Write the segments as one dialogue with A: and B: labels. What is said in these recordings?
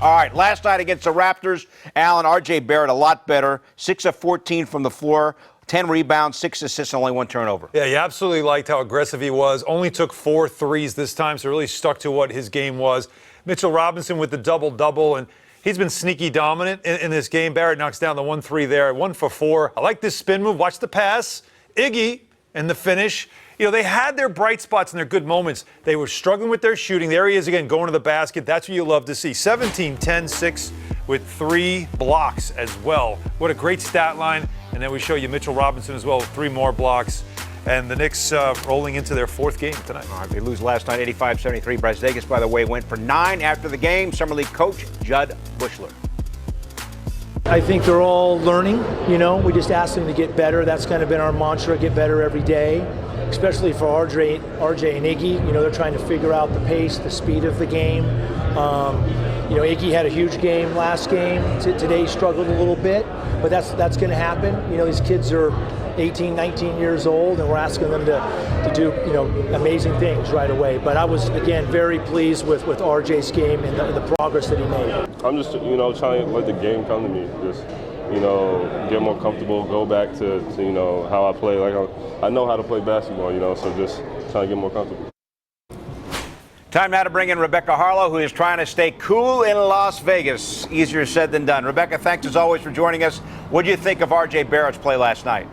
A: All right, last night against the Raptors, Allen, R.J. Barrett a lot better, 6 of 14 from the floor, 10 rebounds, 6 assists, and only 1 turnover.
B: Yeah, you absolutely liked how aggressive he was. Only took 4 threes this time, so really stuck to what his game was. Mitchell Robinson with the double-double, and he's been sneaky dominant in this game. Barrett knocks down the 1-3 there, 1 for 4. I like this spin move. Watch the pass. Iggy and the finish. You know, they had their bright spots and their good moments. They were struggling with their shooting. There he is again, going to the basket. That's what you love to see. 17, 10, 6 with 3 blocks as well. What a great stat line. And then we show you Mitchell Robinson as well, 3 more blocks. And the Knicks rolling into their 4th game tonight.
A: All right, they lose last night, 85-73. Bryce Vegas, by the way, went for 9 after the game. Summer League coach Judd Bushler.
C: I think they're all learning, you know. We just asked them to get better. That's kind of been our mantra, get better every day, especially for RJ and Iggy. You know, they're trying to figure out the pace, the speed of the game. You know, Iggy had a huge game last game. Today struggled a little bit, but that's going to happen. You know, these kids are 18, 19 years old, and we're asking them to do, you know, amazing things right away. But I was, again, very pleased with RJ's game and the progress that he made.
D: I'm just, you know, trying to let the game come to me. Just, you know, get more comfortable, go back to you know, how I play. Like, I know how to play basketball, you know, so just trying to get more comfortable.
A: Time now to bring in Rebecca Harlow, who is trying to stay cool in Las Vegas. Easier said than done. Rebecca, thanks as always for joining us. What do you think of R.J. Barrett's play last night?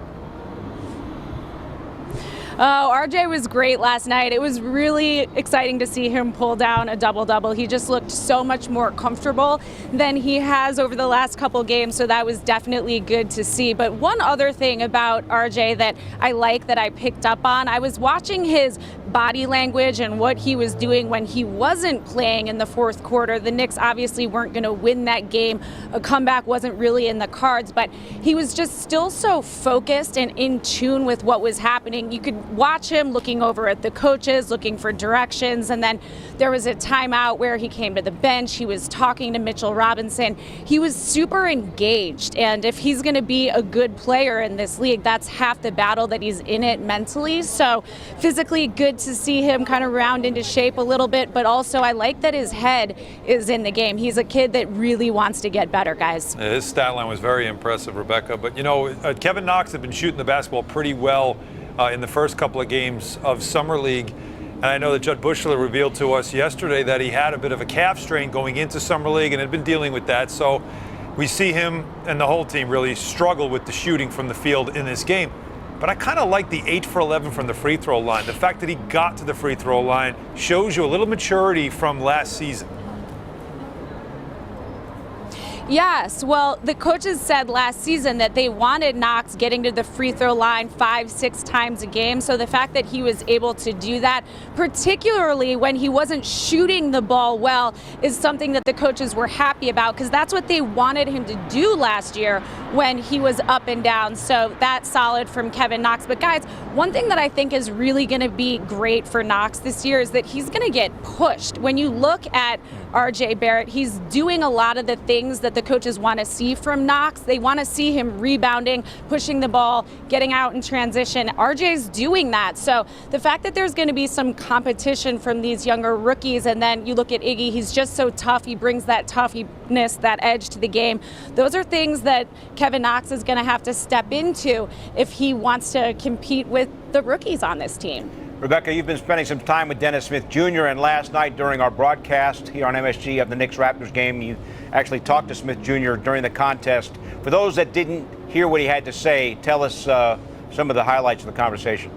E: Oh, RJ was great last night. It was really exciting to see him pull down a double-double. He just looked so much more comfortable than he has over the last couple games, so that was definitely good to see. But one other thing about RJ that I like, that I picked up on, I was watching his body language and what he was doing when he wasn't playing in the 4th quarter. The Knicks obviously weren't going to win that game. A comeback wasn't really in the cards, but he was just still so focused and in tune with what was happening. You could watch him looking over at the coaches, looking for directions, and then there was a timeout where he came to the bench. He was talking to Mitchell Robinson. He was super engaged, and if he's going to be a good player in this league, that's half the battle, that he's in it mentally. So physically good to see him kind of round into shape a little bit, but also I like that his head is in the game. He's a kid that really wants to get better, guys.
B: His stat line was very impressive, Rebecca. But, you know, Kevin Knox had been shooting the basketball pretty well in the first couple of games of Summer League. And I know that Judd Bushler revealed to us yesterday that he had a bit of a calf strain going into Summer League and had been dealing with that. So we see him and the whole team really struggle with the shooting from the field in this game. But I kind of like the 8 for 11 from the free throw line. The fact that he got to the free throw line shows you a little maturity from last season.
E: Yes, well, the coaches said last season that they wanted Knox getting to the free throw line 5-6 times a game. So the fact that he was able to do that, particularly when he wasn't shooting the ball well, is something that the coaches were happy about, because that's what they wanted him to do last year when he was up and down. So that's solid from Kevin Knox. But guys, one thing that I think is really going to be great for Knox this year is that he's going to get pushed. When you look at RJ Barrett, he's doing a lot of the things that the coaches want to see from Knox. They want to see him rebounding, pushing the ball, getting out in transition. RJ's doing that. So the fact that there's going to be some competition from these younger rookies, and then you look at Iggy, he's just so tough. He brings that toughness, that edge to the game. Those are things that Kevin Knox is going to have to step into if he wants to compete with the rookies on this team.
A: Rebecca, you've been spending some time with Dennis Smith Jr., and last night during our broadcast here on MSG of the Knicks-Raptors game, you actually talked to Smith Jr. during the contest. For those that didn't hear what he had to say, tell us some of the highlights of the conversation.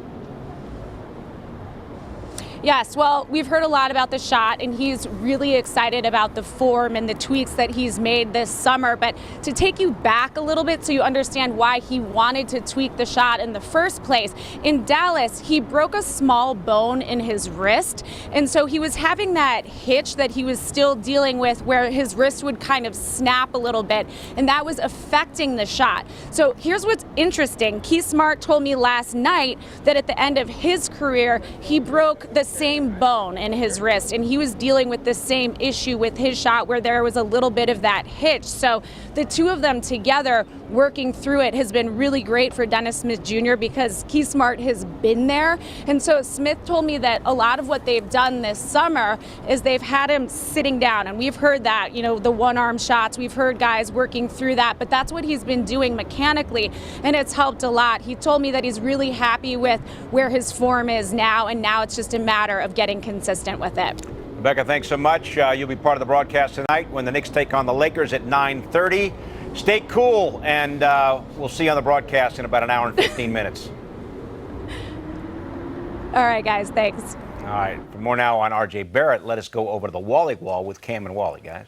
E: Yes, well, we've heard a lot about the shot, and he's really excited about the form and the tweaks that he's made this summer. But to take you back a little bit so you understand why he wanted to tweak the shot in the first place, in Dallas, he broke a small bone in his wrist. And so he was having that hitch that he was still dealing with, where his wrist would kind of snap a little bit, and that was affecting the shot. So here's what's interesting. Keith Smart told me last night that at the end of his career, he broke the same bone in his wrist, and he was dealing with the same issue with his shot where there was a little bit of that hitch. So the two of them together working through it has been really great for Dennis Smith Jr. because Keith Smart has been there. And so Smith told me that a lot of what they've done this summer is they've had him sitting down, and we've heard that, you know, the one-arm shots, we've heard guys working through that, but that's what he's been doing mechanically, and it's helped a lot. He told me that he's really happy with where his form is now, and now it's just a matter of getting consistent with it.
A: Rebecca, thanks so much. You'll be part of the broadcast tonight when the Knicks take on the Lakers at 9:30. Stay cool, and we'll see you on the broadcast in about an hour and 15 minutes.
E: All right, guys, thanks.
A: All right, for more now on RJ Barrett, let us go over to the Wally Wall with Cam and Wally, guys.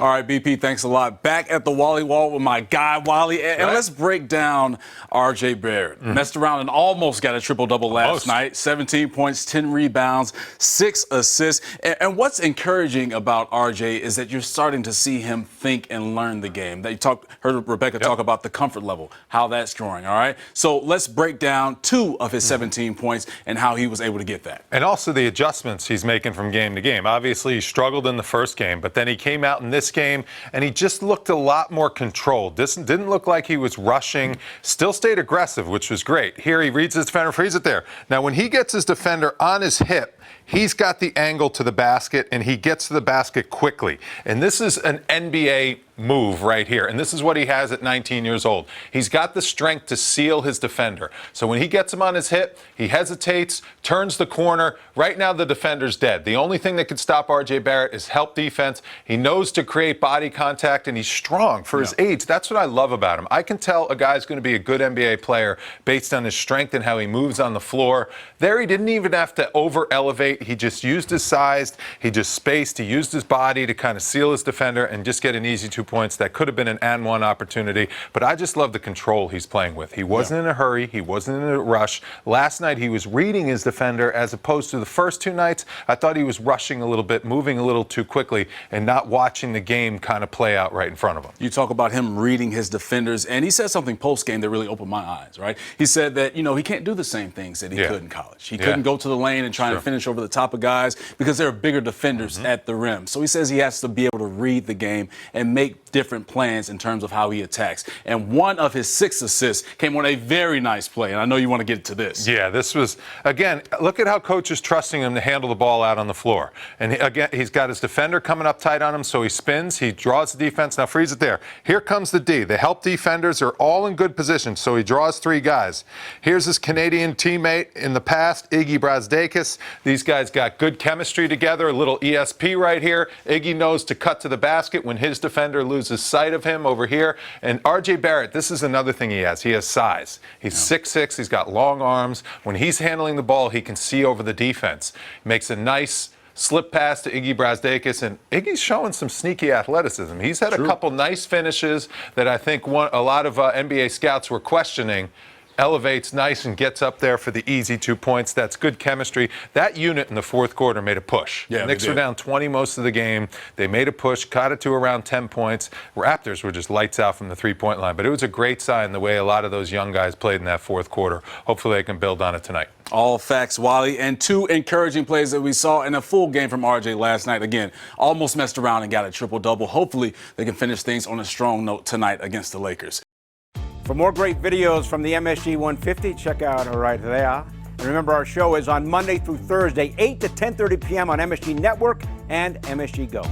F: All right, BP, thanks a lot. Back at the Wally Wall with my guy, Wally. And let's break down RJ Barrett. Messed around and almost got a triple-double last night. 17 points, 10 rebounds, 6 assists. And what's encouraging about RJ is that you're starting to see him think and learn the game. Heard Rebecca talk about the comfort level, how that's growing, all right? So let's break down 2 of his 17 points and how he was able to get that.
B: And also the adjustments he's making from game to game. Obviously, he struggled in the first game, but then he came out in this game and he just looked a lot more controlled. Didn't look like he was rushing, still stayed aggressive, which was great. Here he reads his defender, frees it there. Now when he gets his defender on his hip, he's got the angle to the basket and he gets to the basket quickly. And this is an NBA move right here. And this is what he has at 19 years old. He's got the strength to seal his defender. So when he gets him on his hip, he hesitates, turns the corner. Right now the defender's dead. The only thing that could stop RJ Barrett is help defense. He knows to create body contact and he's strong for his age. That's what I love about him. I can tell a guy's going to be a good NBA player based on his strength and how he moves on the floor. There he didn't even have to over elevate. He just used his size. He just spaced. He used his body to kind of seal his defender and just get an easy 2 points. That could have been an and one opportunity, but I just love the control he's playing with. He wasn't in a hurry. He wasn't in a rush. Last night he was reading his defender as opposed to the first 2 nights. I thought he was rushing a little bit, moving a little too quickly, and not watching the game kind of play out right in front of him.
F: You talk about him reading his defenders, and he said something post-game that really opened my eyes, right? He said that, he can't do the same things that he could in college. He couldn't go to the lane and try and finish over the top of guys because there are bigger defenders at the rim. So he says he has to be able to read the game and make different plans in terms of how he attacks. And one of his 6 assists came on a very nice play, and I know you want to get to this.
B: Yeah, this was, again, look at how coach is trusting him to handle the ball out on the floor. And again, he's got his defender coming up tight on him, so he spins, he draws the defense, now frees it there. Here comes the D. The help defenders are all in good position, so he draws 3 guys. Here's his Canadian teammate in the past, Iggy Brasdakis. These guys got good chemistry together, a little ESP right here. Iggy knows to cut to the basket when his defender loses sight of him over here. And RJ Barrett, this is another thing he has. He has size. He's 6'6", he's got long arms. When he's handling the ball, he can see over the defense. Makes a nice slip pass to Iggy Brasdakis, and Iggy's showing some sneaky athleticism. He's had a couple nice finishes that I think a lot of NBA scouts were questioning. Elevates nice and gets up there for the easy 2 points. That's good chemistry. That unit in the fourth quarter made a push.
F: Yeah,
B: Knicks were down 20 most of the game. They made a push, caught it to around 10 points. Raptors were just lights out from the three-point line. But it was a great sign the way a lot of those young guys played in that fourth quarter. Hopefully they can build on it tonight.
F: All facts, Wally. And 2 encouraging plays that we saw in a full game from RJ last night. Again, almost messed around and got a triple-double. Hopefully they can finish things on a strong note tonight against the Lakers.
A: For more great videos from the MSG 150, check out right there. And remember, our show is on Monday through Thursday, 8 to 10:30 p.m. on MSG Network and MSG Go.